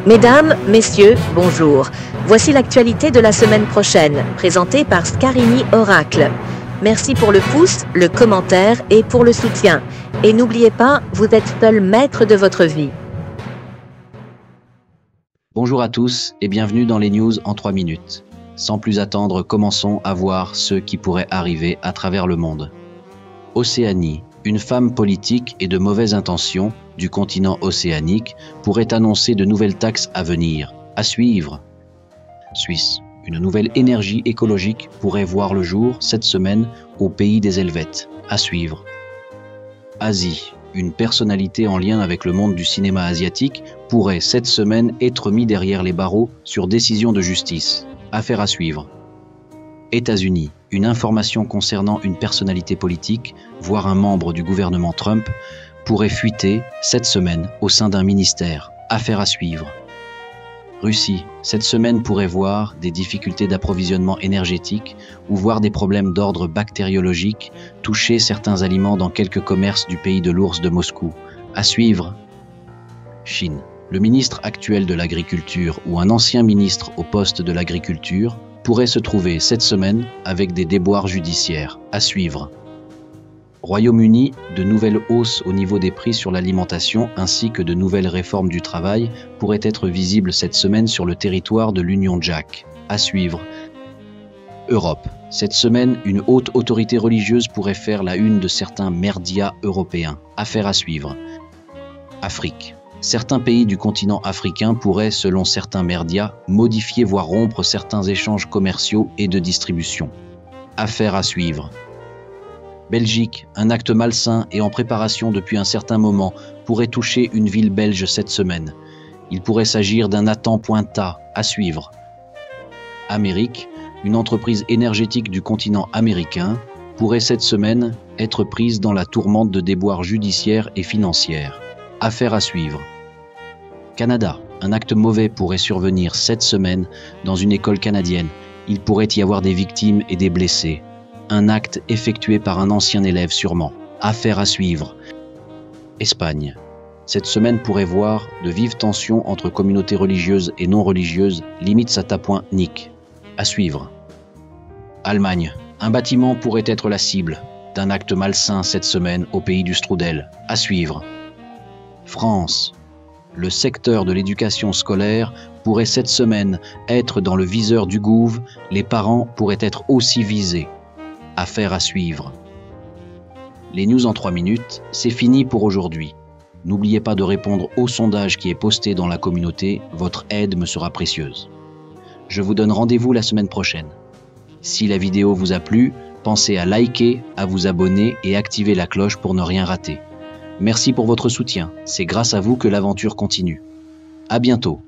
Mesdames, messieurs, bonjour. Voici l'actualité de la semaine prochaine, présentée par Scarini Oracle. Merci pour le pouce, le commentaire et pour le soutien. Et n'oubliez pas, vous êtes seul maître de votre vie. Bonjour à tous et bienvenue dans les news en 3 minutes. Sans plus attendre, commençons à voir ce qui pourrait arriver à travers le monde. Océanie. Une femme politique et de mauvaises intentions du continent océanique pourrait annoncer de nouvelles taxes à venir. À suivre. Suisse. Une nouvelle énergie écologique pourrait voir le jour cette semaine au pays des Helvètes. À suivre. Asie. Une personnalité en lien avec le monde du cinéma asiatique pourrait cette semaine être mis derrière les barreaux sur décision de justice. Affaire à suivre. États-Unis. Une information concernant une personnalité politique, voire un membre du gouvernement Trump, pourrait fuiter cette semaine au sein d'un ministère. Affaire à suivre. Russie. Cette semaine pourrait voir des difficultés d'approvisionnement énergétique ou voir des problèmes d'ordre bactériologique toucher certains aliments dans quelques commerces du pays de l'ours de Moscou. À suivre. Chine. Le ministre actuel de l'Agriculture ou un ancien ministre au poste de l'Agriculture pourrait se trouver cette semaine avec des déboires judiciaires. À suivre. Royaume-Uni, de nouvelles hausses au niveau des prix sur l'alimentation ainsi que de nouvelles réformes du travail pourraient être visibles cette semaine sur le territoire de l'Union Jack. À suivre. Europe. Cette semaine, une haute autorité religieuse pourrait faire la une de certains merdias européens. Affaire à suivre. Afrique. Certains pays du continent africain pourraient, selon certains médias, modifier voire rompre certains échanges commerciaux et de distribution. Affaire à suivre. Belgique, un acte malsain et en préparation depuis un certain moment pourrait toucher une ville belge cette semaine. Il pourrait s'agir d'un Nathan Pointa. À suivre. Amérique, une entreprise énergétique du continent américain pourrait cette semaine être prise dans la tourmente de déboires judiciaires et financières. Affaire à suivre. Canada. Un acte mauvais pourrait survenir cette semaine dans une école canadienne. Il pourrait y avoir des victimes et des blessés. Un acte effectué par un ancien élève sûrement. Affaire à suivre. Espagne. Cette semaine pourrait voir de vives tensions entre communautés religieuses et non religieuses, limite sa tapoint Nick. À suivre. Allemagne. Un bâtiment pourrait être la cible d'un acte malsain cette semaine au pays du Strudel. À suivre. France. Le secteur de l'éducation scolaire pourrait cette semaine être dans le viseur du gouv, les parents pourraient être aussi visés. Affaire à suivre. Les news en 3 minutes, c'est fini pour aujourd'hui. N'oubliez pas de répondre au sondage qui est posté dans la communauté, votre aide me sera précieuse. Je vous donne rendez-vous la semaine prochaine. Si la vidéo vous a plu, pensez à liker, à vous abonner et activer la cloche pour ne rien rater. Merci pour votre soutien, c'est grâce à vous que l'aventure continue. À bientôt.